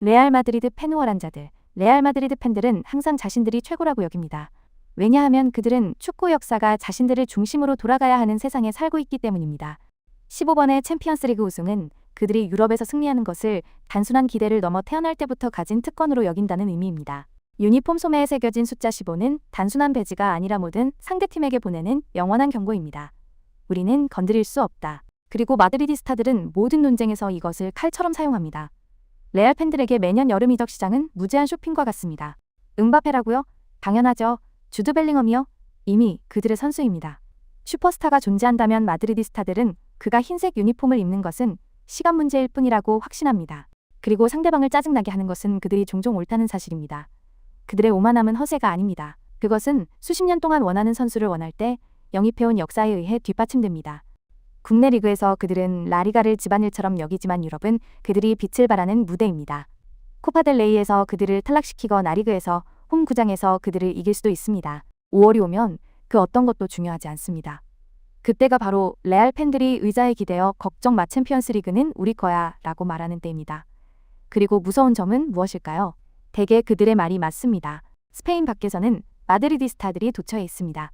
레알 마드리드 팬우월한 자들. 레알 마드리드 팬들은 항상 자신들이 최고라고 여깁니다. 왜냐하면 그들은 축구 역사가 자신들을 중심으로 돌아가야 하는 세상에 살고 있기 때문입니다. 15번의 챔피언스리그 우승은 그들이 유럽에서 승리하는 것을 단순한 기대를 넘어 태어날 때부터 가진 특권으로 여긴다는 의미입니다. 유니폼 소매에 새겨진 숫자 15는 단순한 배지가 아니라 모든 상대팀에게 보내는 영원한 경고입니다. 우리는 건드릴 수 없다. 그리고 마드리디스타들은 모든 논쟁에서 이것을 칼처럼 사용합니다. 레알 팬들에게 매년 여름 이적 시장은 무제한 쇼핑과 같습니다. 음바페라고요? 당연하죠. 주드 벨링엄이요? 이미 그들의 선수입니다. 슈퍼스타가 존재한다면 마드리디스타들은 그가 흰색 유니폼을 입는 것은 시간 문제일 뿐이라고 확신합니다. 그리고 상대방을 짜증나게 하는 것은 그들이 종종 옳다는 사실입니다. 그들의 오만함은 허세가 아닙니다. 그것은 수십 년 동안 원하는 선수를 원할 때 영입해온 역사에 의해 뒷받침됩니다. 국내 리그에서 그들은 라리가를 집안일처럼 여기지만 유럽은 그들이 빛을 발하는 무대입니다. 코파델레이에서 그들을 탈락시키거나 리그에서 홈구장에서 그들을 이길 수도 있습니다. 5월이 오면 그 어떤 것도 중요하지 않습니다. 그때가 바로 레알 팬들이 의자에 기대어 걱정 마 챔피언스 리그는 우리 거야 라고 말하는 때입니다. 그리고 무서운 점은 무엇일까요? 대개 그들의 말이 맞습니다. 스페인 밖에서는 마드리디스타들이 도처에 있습니다.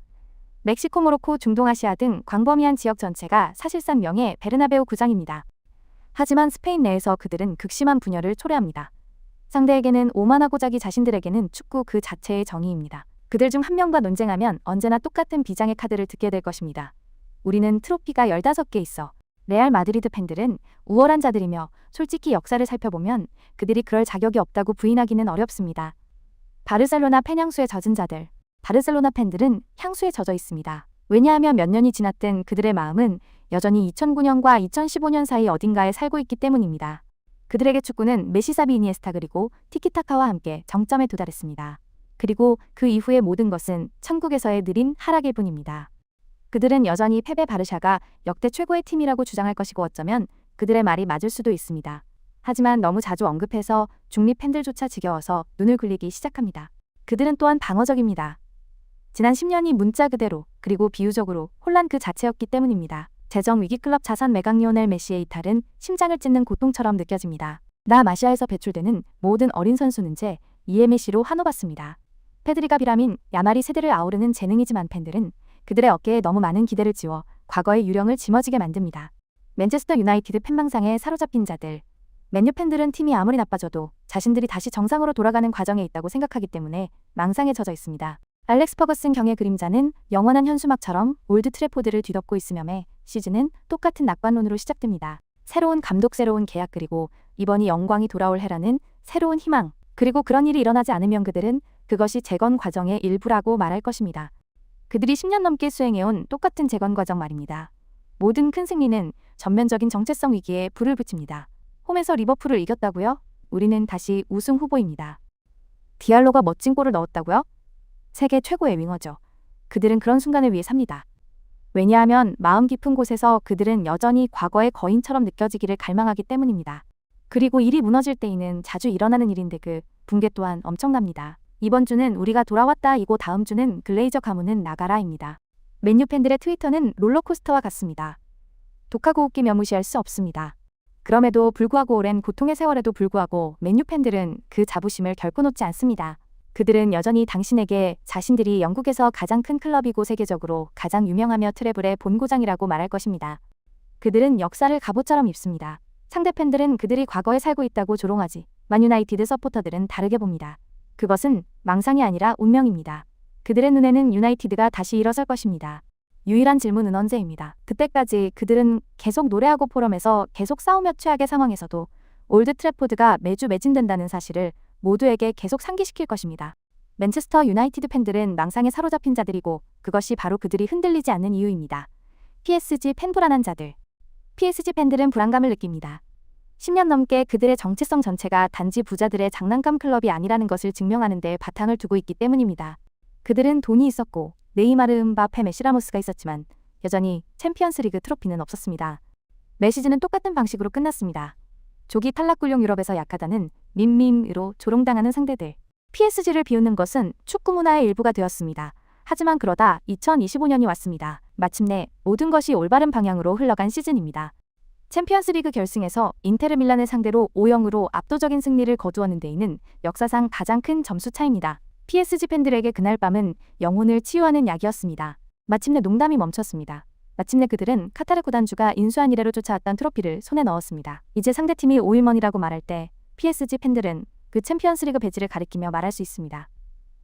멕시코, 모로코, 중동아시아 등 광범위한 지역 전체가 사실상 명예 베르나베우 구장입니다. 하지만 스페인 내에서 그들은 극심한 분열을 초래합니다. 상대에게는 오만하고 자기 자신들에게는 축구 그 자체의 정의입니다. 그들 중 한 명과 논쟁하면 언제나 똑같은 비장의 카드를 듣게 될 것입니다. 우리는 트로피가 15개 있어. 레알 마드리드 팬들은 우월한 자들이며 솔직히 역사를 살펴보면 그들이 그럴 자격이 없다고 부인하기는 어렵습니다. 바르셀로나 팬향수에 젖은 자들. 바르셀로나 팬들은 향수에 젖어 있습니다. 왜냐하면 몇 년이 지났든 그들의 마음은 여전히 2009년과 2015년 사이 어딘가에 살고 있기 때문입니다. 그들에게 축구는 메시, 사비, 이니에스타 그리고 티키타카와 함께 정점에 도달했습니다. 그리고 그 이후의 모든 것은 천국에서의 느린 하락일 뿐입니다. 그들은 여전히 페베 바르샤가 역대 최고의 팀이라고 주장할 것이고 어쩌면 그들의 말이 맞을 수도 있습니다. 하지만 너무 자주 언급해서 중립 팬들조차 지겨워서 눈을 굴리기 시작합니다. 그들은 또한 방어적입니다. 지난 10년이 문자 그대로 그리고 비유적으로 혼란 그 자체였기 때문입니다. 재정 위기 클럽 자산 매각 리오넬 메시의 이탈은 심장을 찢는 고통처럼 느껴집니다. 마시아에서 배출되는 모든 어린 선수는 이에 메시로 환호받습니다. 페드리가 비라민, 야말이 세대를 아우르는 재능이지만 팬들은 그들의 어깨에 너무 많은 기대를 지워 과거의 유령을 짊어지게 만듭니다. 맨체스터 유나이티드 팬망상에 사로잡힌 자들. 맨유 팬들은 팀이 아무리 나빠져도 자신들이 다시 정상으로 돌아가는 과정에 있다고 생각하기 때문에 망상에 젖어 있습니다. 알렉스 퍼거슨 경의 그림자는 영원한 현수막처럼 올드 트래포드를 뒤덮고 있으며 매 시즌은 똑같은 낙관론으로 시작됩니다. 새로운 감독, 새로운 계약 그리고 이번이 영광이 돌아올 해라는 새로운 희망. 그리고 그런 일이 일어나지 않으면 그들은 그것이 재건 과정의 일부라고 말할 것입니다. 그들이 10년 넘게 수행해온 똑같은 재건 과정 말입니다. 모든 큰 승리는 전면적인 정체성 위기에 불을 붙입니다. 홈에서 리버풀을 이겼다고요? 우리는 다시 우승 후보입니다. 디알로가 멋진 골을 넣었다고요? 세계 최고의 윙어죠. 그들은 그런 순간을 위해 삽니다. 왜냐하면 마음 깊은 곳에서 그들은 여전히 과거의 거인처럼 느껴지기를 갈망하기 때문입니다. 그리고 일이 무너질 때에는 자주 일어나는 일인데 그 붕괴 또한 엄청납니다. 이번 주는 우리가 돌아왔다 이고 다음 주는 글레이저 가문은 나가라입니다. 맨유 팬들의 트위터는 롤러코스터와 같습니다. 독하고 웃기며 무시할 수 없습니다. 그럼에도 불구하고 오랜 고통의 세월에도 불구하고 맨유 팬들은 그 자부심을 결코 놓지 않습니다. 그들은 여전히 당신에게 자신들이 영국에서 가장 큰 클럽이고 세계적으로 가장 유명하며 트래블의 본고장이라고 말할 것입니다. 그들은 역사를 갑옷처럼 입습니다. 상대 팬들은 그들이 과거에 살고 있다고 조롱하지 만유나이티드 서포터들은 다르게 봅니다. 그것은 망상이 아니라 운명입니다. 그들의 눈에는 유나이티드가 다시 일어설 것입니다. 유일한 질문은 언제입니다. 그때까지 그들은 계속 노래하고 포럼에서 계속 싸우며 최악의 상황에서도 올드 트래포드가 매주 매진된다는 사실을 모두에게 계속 상기시킬 것입니다. 맨체스터 유나이티드 팬들은 망상에 사로잡힌 자들이고 그것이 바로 그들이 흔들리지 않는 이유입니다. PSG 팬 불안한 자들. PSG 팬들은 불안감을 느낍니다. 10년 넘게 그들의 정체성 전체가 단지 부자들의 장난감 클럽이 아니라는 것을 증명하는 데 바탕을 두고 있기 때문입니다. 그들은 돈이 있었고 네이마르, 음바페, 메시, 라모스가 있었지만 여전히 챔피언스 리그 트로피는 없었습니다. 매 시즌은 똑같은 방식으로 끝났습니다. 조기 탈락굴용 유럽에서 약하다는 밈으로 조롱당하는 상대들. PSG를 비웃는 것은 축구 문화의 일부가 되었습니다. 하지만 그러다 2025년이 왔습니다. 마침내 모든 것이 올바른 방향으로 흘러간 시즌입니다. 챔피언스리그 결승에서 인테르 밀란을 상대로 5-0으로 압도적인 승리를 거두었는 데 이는 역사상 가장 큰 점수 차입니다. PSG 팬들에게 그날 밤은 영혼을 치유하는 약이었습니다. 마침내 농담이 멈췄습니다. 마침내 그들은 카타르 구단주가 인수한 이래로 쫓아왔던 트로피를 손에 넣었습니다. 이제 상대팀이 오일머니라고 말할 때 PSG 팬들은 그 챔피언스리그 배지를 가리키며 말할 수 있습니다.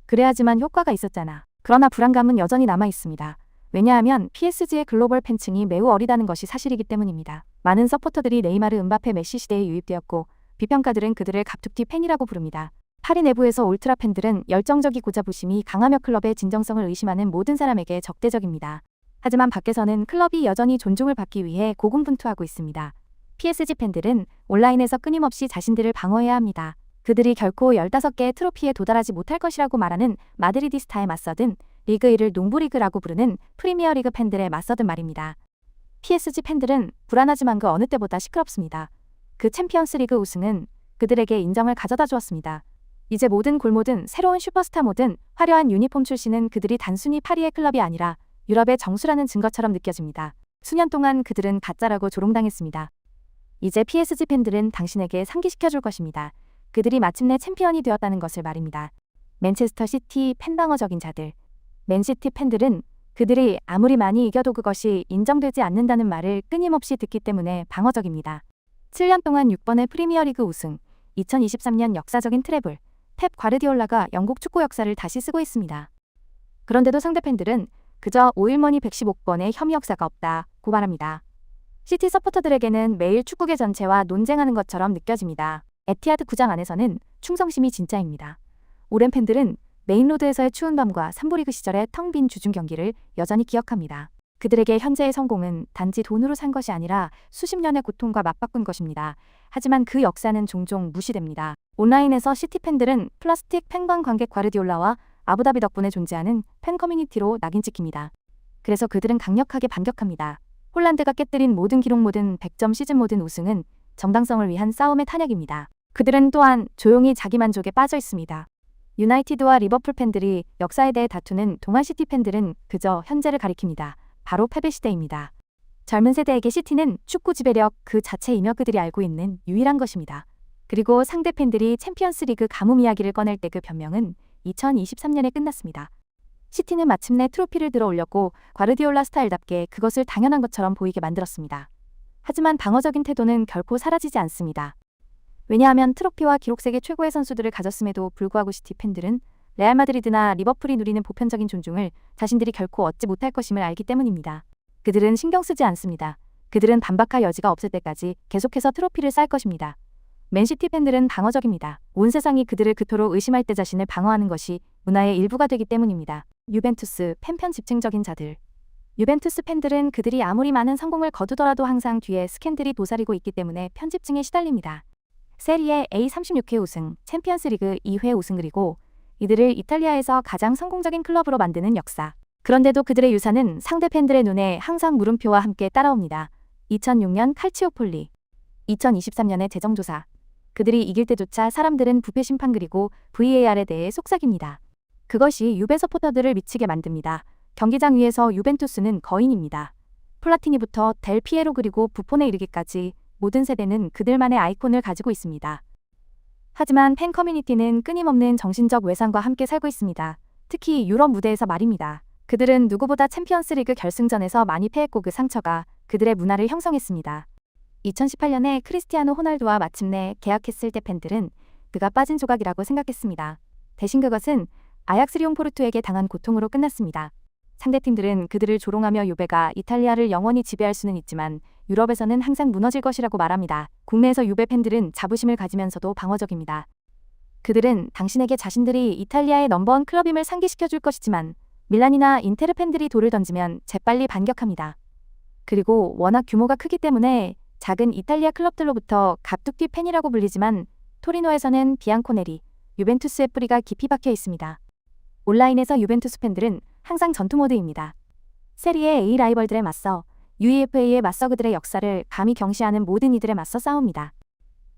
그래야지만 효과가 있었잖아. 그러나 불안감은 여전히 남아 있습니다. 왜냐하면 PSG의 글로벌 팬층이 매우 어리다는 것이 사실이기 때문입니다. 많은 서포터들이 네이마르, 음바페, 메시 시대에 유입되었고 비평가들은 그들을 갑툭튀 팬이라고 부릅니다. 파리 내부에서 울트라 팬들은 열정적이고 자부심이 강하며 클럽의 진정성을 의심하는 모든 사람에게 적대적입니다. 하지만 밖에서는 클럽이 여전히 존중을 받기 위해 고군분투하고 있습니다. PSG 팬들은 온라인에서 끊임없이 자신들을 방어해야 합니다. 그들이 결코 15개의 트로피에 도달하지 못할 것이라고 말하는 마드리디스타에 맞서든 리그 1을 농부리그라고 부르는 프리미어리그 팬들에 맞서든 말입니다. PSG 팬들은 불안하지만 그 어느 때보다 시끄럽습니다. 그 챔피언스리그 우승은 그들에게 인정을 가져다 주었습니다. 이제 모든 골모든 새로운 슈퍼스타 모든 화려한 유니폼 출신은 그들이 단순히 파리의 클럽이 아니라 유럽의 정수라는 증거처럼 느껴집니다. 수년 동안 그들은 가짜라고 조롱당했습니다. 이제 PSG 팬들은 당신에게 상기시켜줄 것입니다. 그들이 마침내 챔피언이 되었다는 것을 말입니다. 맨체스터 시티 팬방어적인 자들. 맨시티 팬들은 그들이 아무리 많이 이겨도 그것이 인정되지 않는다는 말을 끊임없이 듣기 때문에 방어적입니다. 7년 동안 6번의 프리미어리그 우승, 2023년 역사적인 트래블, 펩 과르디올라가 영국 축구 역사를 다시 쓰고 있습니다. 그런데도 상대 팬들은 그저 오일머니 115번의 혐의 역사가 없다고 말합니다. 시티 서포터들에게는 매일 축구계 전체와 논쟁하는 것처럼 느껴집니다. 에티하드 구장 안에서는 충성심이 진짜입니다. 오랜 팬들은 메인로드에서의 추운 밤과 3부 리그 시절의 텅 빈 주중 경기를 여전히 기억합니다. 그들에게 현재의 성공은 단지 돈으로 산 것이 아니라 수십 년의 고통과 맞바꾼 것입니다. 하지만 그 역사는 종종 무시됩니다. 온라인에서 시티 팬들은 플라스틱 팬광 관객 과르디올라와 아부다비 덕분에 존재하는 팬 커뮤니티로 낙인 찍힙니다. 그래서 그들은 강력하게 반격합니다. 홀란드가 깨뜨린 모든 기록 모든 100점 시즌 모든 우승은 정당성을 위한 싸움의 탄약입니다. 그들은 또한 조용히 자기만족에 빠져 있습니다. 유나이티드와 리버풀 팬들이 역사에 대해 다투는 동안 시티 팬들은 그저 현재를 가리킵니다. 바로 패배 시대입니다. 젊은 세대에게 시티는 축구 지배력 그 자체이며 그들이 알고 있는 유일한 것입니다. 그리고 상대 팬들이 챔피언스리그 가뭄 이야기를 꺼낼 때 그 변명은 2023년에 끝났습니다. 시티는 마침내 트로피를 들어 올렸고 과르디올라 스타일답게 그것을 당연한 것처럼 보이게 만들었습니다. 하지만 방어적인 태도는 결코 사라지지 않습니다. 왜냐하면 트로피와 기록세계 최고의 선수들을 가졌음에도 불구하고 시티 팬들은 레알 마드리드나 리버풀이 누리는 보편적인 존중을 자신들이 결코 얻지 못할 것임을 알기 때문입니다. 그들은 신경 쓰지 않습니다. 그들은 반박할 여지가 없을 때까지 계속해서 트로피를 쌓을 것입니다. 맨시티 팬들은 방어적입니다. 온 세상이 그들을 그토록 의심할 때 자신을 방어하는 것이 문화의 일부가 되기 때문입니다. 유벤투스 팬편 집중적인 자들. 유벤투스 팬들은 그들이 아무리 많은 성공을 거두더라도 항상 뒤에 스캔들이 도사리고 있기 때문에 편집증에 시달립니다. 세리에 A 36회 우승, 챔피언스리그 2회 우승 그리고 이들을 이탈리아에서 가장 성공적인 클럽으로 만드는 역사. 그런데도 그들의 유산은 상대 팬들의 눈에 항상 물음표와 함께 따라옵니다. 2006년 칼치오폴리, 2023년의 재정조사. 그들이 이길 때조차 사람들은 부패 심판 그리고 VAR에 대해 속삭입니다. 그것이 유베 서포터들을 미치게 만듭니다. 경기장 위에서 유벤투스는 거인입니다. 플라티니부터 델 피에로 그리고 부폰에 이르기까지 모든 세대는 그들만의 아이콘을 가지고 있습니다. 하지만 팬 커뮤니티는 끊임없는 정신적 외상과 함께 살고 있습니다. 특히 유럽 무대에서 말입니다. 그들은 누구보다 챔피언스리그 결승전에서 많이 패했고 그 상처가 그들의 문화를 형성했습니다. 2018년에 크리스티아노 호날두와 마침내 계약했을 때 팬들은 그가 빠진 조각이라고 생각했습니다. 대신 그것은 아약스 리옹 포르투에게 당한 고통으로 끝났습니다. 상대팀들은 그들을 조롱하며 유베가 이탈리아를 영원히 지배할 수는 있지만 유럽에서는 항상 무너질 것이라고 말합니다. 국내에서 유베 팬들은 자부심을 가지면서도 방어적입니다. 그들은 당신에게 자신들이 이탈리아의 넘버원 클럽임을 상기시켜줄 것이지만 밀란이나 인테르 팬들이 돌을 던지면 재빨리 반격합니다. 그리고 워낙 규모가 크기 때문에 작은 이탈리아 클럽들로부터 갑툭튀 팬이라고 불리지만 토리노에서는 비앙코네리, 유벤투스의 뿌리가 깊이 박혀 있습니다. 온라인에서 유벤투스 팬들은 항상 전투 모드입니다. 세리에 A 라이벌들에 맞서 UEFA에 맞서 그들의 역사를 감히 경시하는 모든 이들에 맞서 싸웁니다.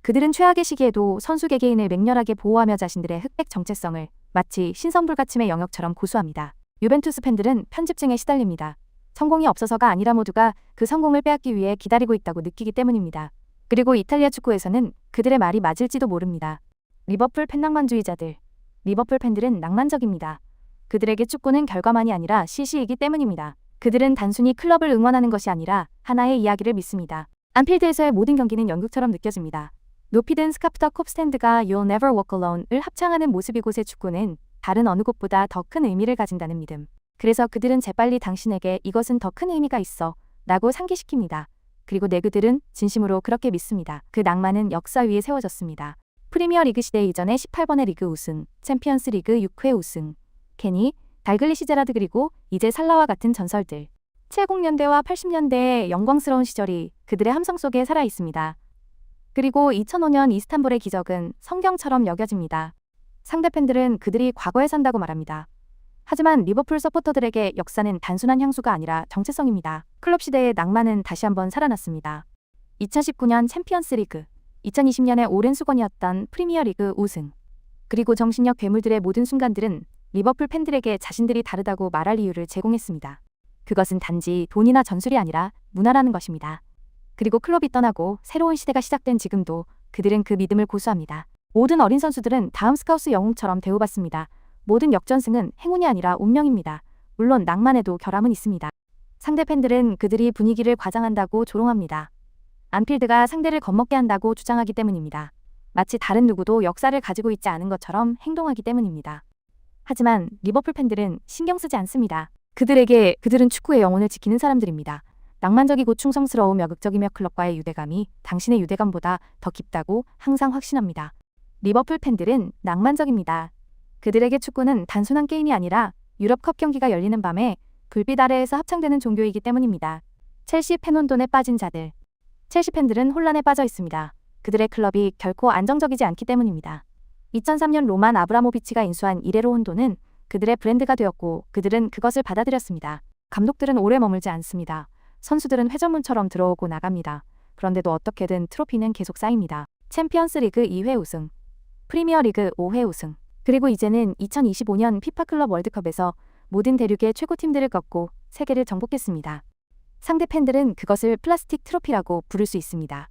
그들은 최악의 시기에도 선수 개개인을 맹렬하게 보호하며 자신들의 흑백 정체성을 마치 신선불가침의 영역처럼 고수합니다. 유벤투스 팬들은 편집증에 시달립니다. 성공이 없어서가 아니라 모두가 그 성공을 빼앗기 위해 기다리고 있다고 느끼기 때문입니다. 그리고 이탈리아 축구에서는 그들의 말이 맞을지도 모릅니다. 리버풀 팬 낭만주의자들. 리버풀 팬들은 낭만적입니다. 그들에게 축구는 결과만이 아니라 시시이기 때문입니다. 그들은 단순히 클럽을 응원하는 것이 아니라 하나의 이야기를 믿습니다. 안필드에서의 모든 경기는 연극처럼 느껴집니다. 높이 든 스카프터 콥스탠드가 You'll Never Walk Alone을 합창하는 모습. 이곳의 축구는 다른 어느 곳보다 더 큰 의미를 가진다는 믿음. 그래서 그들은 재빨리 당신에게 이것은 더 큰 의미가 있어 라고 상기시킵니다. 그리고 그들은 진심으로 그렇게 믿습니다. 그 낭만은 역사 위에 세워졌습니다. 프리미어리그 시대 이전의 18번의 리그 우승, 챔피언스 리그 6회 우승, 케니, 달글리시 제라드 그리고 이제 살라와 같은 전설들. 70년대와 80년대의 영광스러운 시절이 그들의 함성 속에 살아 있습니다. 그리고 2005년 이스탄불의 기적은 성경처럼 여겨집니다. 상대 팬들은 그들이 과거에 산다고 말합니다. 하지만 리버풀 서포터들에게 역사는 단순한 향수가 아니라 정체성입니다. 클럽 시대의 낭만은 다시 한번 살아났습니다. 2019년 챔피언스 리그, 2020년의 오랜 수건이었던 프리미어리그 우승, 그리고 정신력 괴물들의 모든 순간들은 리버풀 팬들에게 자신들이 다르다고 말할 이유를 제공했습니다. 그것은 단지 돈이나 전술이 아니라 문화라는 것입니다. 그리고 클럽이 떠나고 새로운 시대가 시작된 지금도 그들은 그 믿음을 고수합니다. 모든 어린 선수들은 다음 스카우스 영웅처럼 대우받습니다. 모든 역전승은 행운이 아니라 운명입니다. 물론 낭만에도 결함은 있습니다. 상대 팬들은 그들이 분위기를 과장한다고 조롱합니다. 안필드가 상대를 겁먹게 한다고 주장하기 때문입니다. 마치 다른 누구도 역사를 가지고 있지 않은 것처럼 행동하기 때문입니다. 하지만 리버풀 팬들은 신경 쓰지 않습니다. 그들은 축구의 영혼을 지키는 사람들입니다. 낭만적이고 충성스러우며 극적이며 클럽과의 유대감이 당신의 유대감보다 더 깊다고 항상 확신합니다. 리버풀 팬들은 낭만적입니다. 그들에게 축구는 단순한 게임이 아니라 유럽컵 경기가 열리는 밤에 불빛 아래에서 합창되는 종교이기 때문입니다. 첼시 팬혼돈에 빠진 자들. 첼시 팬들은 혼란에 빠져 있습니다. 그들의 클럽이 결코 안정적이지 않기 때문입니다. 2003년 로만 아브라모비치가 인수한 이레로 혼돈은 그들의 브랜드가 되었고 그들은 그것을 받아들였습니다. 감독들은 오래 머물지 않습니다. 선수들은 회전문처럼 들어오고 나갑니다. 그런데도 어떻게든 트로피는 계속 쌓입니다. 챔피언스 리그 2회 우승, 프리미어 리그 5회 우승, 그리고 이제는 2025년 피파 클럽 월드컵에서 모든 대륙의 최고 팀들을 꺾고 세계를 정복했습니다. 상대 팬들은 그것을 플라스틱 트로피라고 부를 수 있습니다.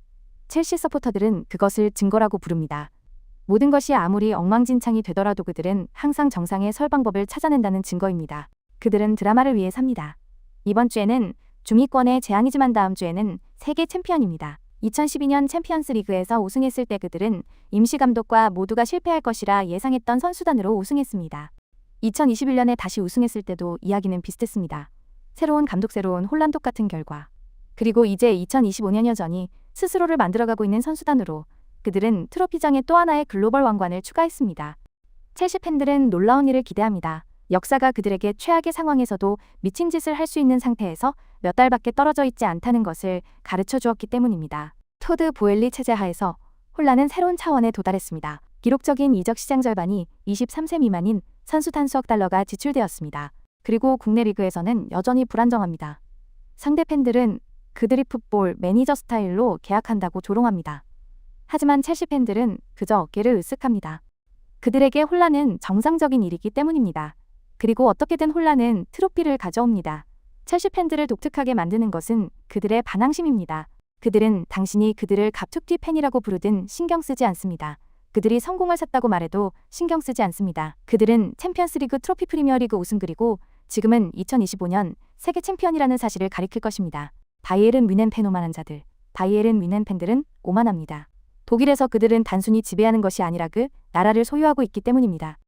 첼시 서포터들은 그것을 증거라고 부릅니다. 모든 것이 아무리 엉망진창이 되더라도 그들은 항상 정상에 설 방법을 찾아낸다는 증거입니다. 그들은 드라마를 위해 삽니다. 이번 주에는 중위권의 재앙이지만 다음 주에는 세계 챔피언입니다. 2012년 챔피언스 리그에서 우승했을 때 그들은 임시감독과 모두가 실패할 것이라 예상했던 선수단으로 우승했습니다. 2021년에 다시 우승했을 때도 이야기는 비슷했습니다. 새로운 감독, 새로운 혼란, 똑같은 결과. 그리고 이제 2025년 여전히 스스로를 만들어가고 있는 선수단으로 그들은 트로피장에 또 하나의 글로벌 왕관을 추가했습니다. 첼시 팬들은 놀라운 일을 기대합니다. 역사가 그들에게 최악의 상황에서도 미친 짓을 할 수 있는 상태에서 몇 달밖에 떨어져 있지 않다는 것을 가르쳐 주었기 때문입니다. 토드 보엘리 체제 하에서 혼란은 새로운 차원에 도달했습니다. 기록적인 이적 시장 절반이 23세 미만인 선수 단 수억 달러가 지출되었습니다. 그리고 국내 리그에서는 여전히 불안정합니다. 상대 팬들은 그들이 풋볼 매니저 스타일로 계약한다고 조롱합니다. 하지만 첼시 팬들은 그저 어깨를 으쓱합니다. 그들에게 혼란은 정상적인 일이기 때문입니다. 그리고 어떻게든 혼란은 트로피를 가져옵니다. 첼시 팬들을 독특하게 만드는 것은 그들의 반항심입니다. 그들은 당신이 그들을 갑툭튀 팬이라고 부르든 신경 쓰지 않습니다. 그들이 성공을 샀다고 말해도 신경 쓰지 않습니다. 그들은 챔피언스리그 트로피 프리미어리그 우승 그리고 지금은 2025년 세계 챔피언이라는 사실을 가리킬 것입니다. 바이에른 뮌헨 팬 오만한 자들. 바이에른 뮌헨 팬들은 오만합니다. 독일에서 그들은 단순히 지배하는 것이 아니라 그 나라를 소유하고 있기 때문입니다.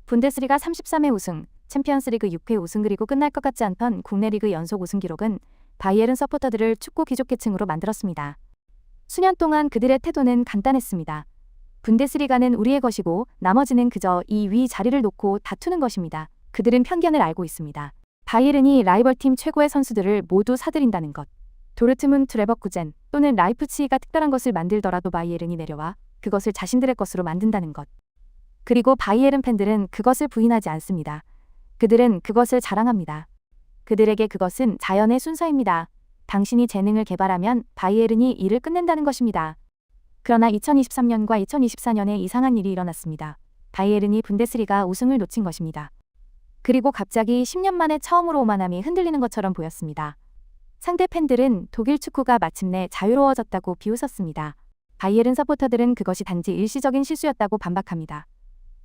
분데스리가 33회 우승, 챔피언스리그 6회 우승 그리고 끝날 것 같지 않던 국내 리그 연속 우승 기록은 바이에른 서포터들을 축구 귀족계층으로 만들었습니다. 수년 동안 그들의 태도는 간단했습니다. 분데스리가는 우리의 것이고 나머지는 그저 이 위 자리를 놓고 다투는 것입니다. 그들은 편견을 알고 있습니다. 바이에른이 라이벌팀 최고의 선수들을 모두 사들인다는 것. 도르트문트 레버쿠젠 또는 라이프치히가 특별한 것을 만들더라도 바이에른이 내려와 그것을 자신들의 것으로 만든다는 것. 그리고 바이에른 팬들은 그것을 부인하지 않습니다. 그들은 그것을 자랑합니다. 그들에게 그것은 자연의 순서입니다. 당신이 재능을 개발하면 바이에른이 일을 끝낸다는 것입니다. 그러나 2023년과 2024년에 이상한 일이 일어났습니다. 바이에른이 분데스리가 우승을 놓친 것입니다. 그리고 갑자기 10년 만에 처음으로 오만함이 흔들리는 것처럼 보였습니다. 상대 팬들은 독일 축구가 마침내 자유로워졌다고 비웃었습니다. 바이에른 서포터들은 그것이 단지 일시적인 실수였다고 반박합니다.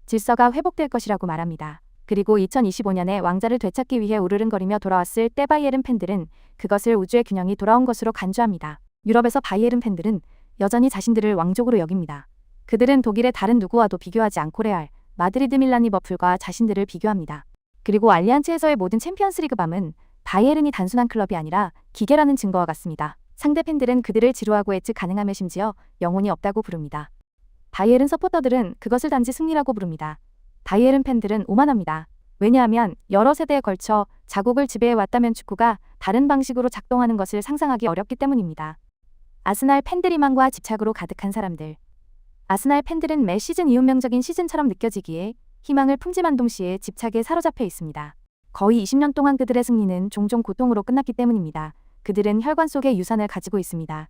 질서가 회복될 것이라고 말합니다. 그리고 2025년에 왕자를 되찾기 위해 우르릉거리며 돌아왔을 때 바이에른 팬들은 그것을 우주의 균형이 돌아온 것으로 간주합니다. 유럽에서 바이에른 팬들은 여전히 자신들을 왕족으로 여깁니다. 그들은 독일의 다른 누구와도 비교하지 않고 레알, 마드리드, 밀란, 리버풀과 자신들을 비교합니다. 그리고 알리안츠에서의 모든 챔피언스리그 밤은 바이에른이 단순한 클럽이 아니라 기계라는 증거와 같습니다. 상대 팬들은 그들을 지루하고 예측 가능하며 심지어 영혼이 없다고 부릅니다. 바이에른 서포터들은 그것을 단지 승리라고 부릅니다. 바이에른 팬들은 오만합니다. 왜냐하면 여러 세대에 걸쳐 자국을 지배해왔다면 축구가 다른 방식으로 작동하는 것을 상상하기 어렵기 때문입니다. 아스날 팬들 희망과 집착으로 가득한 사람들. 아스날 팬들은 매 시즌 이운명적인 시즌처럼 느껴지기에 희망을 품지만 동시에 집착에 사로잡혀 있습니다. 거의 20년 동안 그들의 승리는 종종 고통으로 끝났기 때문입니다. 그들은 혈관 속에 유산을 가지고 있습니다.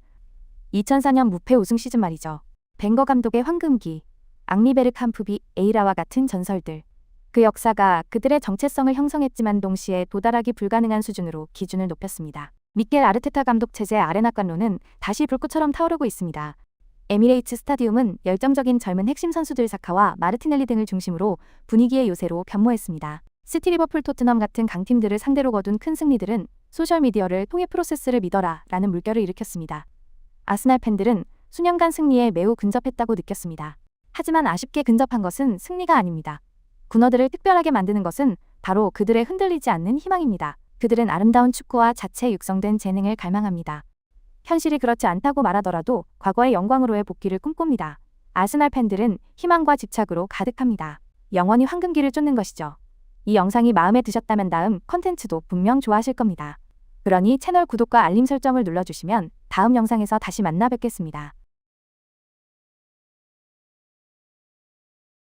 2004년 무패 우승 시즌 말이죠. 벵거 감독의 황금기, 앙리 베르캄프비, 에이라와 같은 전설들. 그 역사가 그들의 정체성을 형성했지만 동시에 도달하기 불가능한 수준으로 기준을 높였습니다. 미켈 아르테타 감독 체제 아레나관로는 다시 불꽃처럼 타오르고 있습니다. 에미레이츠 스타디움은 열정적인 젊은 핵심 선수들 사카와 마르티넬리 등을 중심으로 분위기의 요새로 변모했습니다. 시티, 리버풀, 토트넘 같은 강팀들을 상대로 거둔 큰 승리들은 소셜미디어를 통해 프로세스를 믿어라 라는 물결을 일으켰습니다. 아스날 팬들은 수년간 승리에 매우 근접했다고 느꼈습니다. 하지만 아쉽게 근접한 것은 승리가 아닙니다. 군어들을 특별하게 만드는 것은 바로 그들의 흔들리지 않는 희망입니다. 그들은 아름다운 축구와 자체 육성된 재능을 갈망합니다. 현실이 그렇지 않다고 말하더라도 과거의 영광으로의 복귀를 꿈꿉니다. 아스날 팬들은 희망과 집착으로 가득합니다. 영원히 황금기를 쫓는 것이죠. 이 영상이 마음에 드셨다면 다음 컨텐츠도 분명 좋아하실 겁니다. 그러니 채널 구독과 알림 설정을 눌러주시면 다음 영상에서 다시 만나 뵙겠습니다.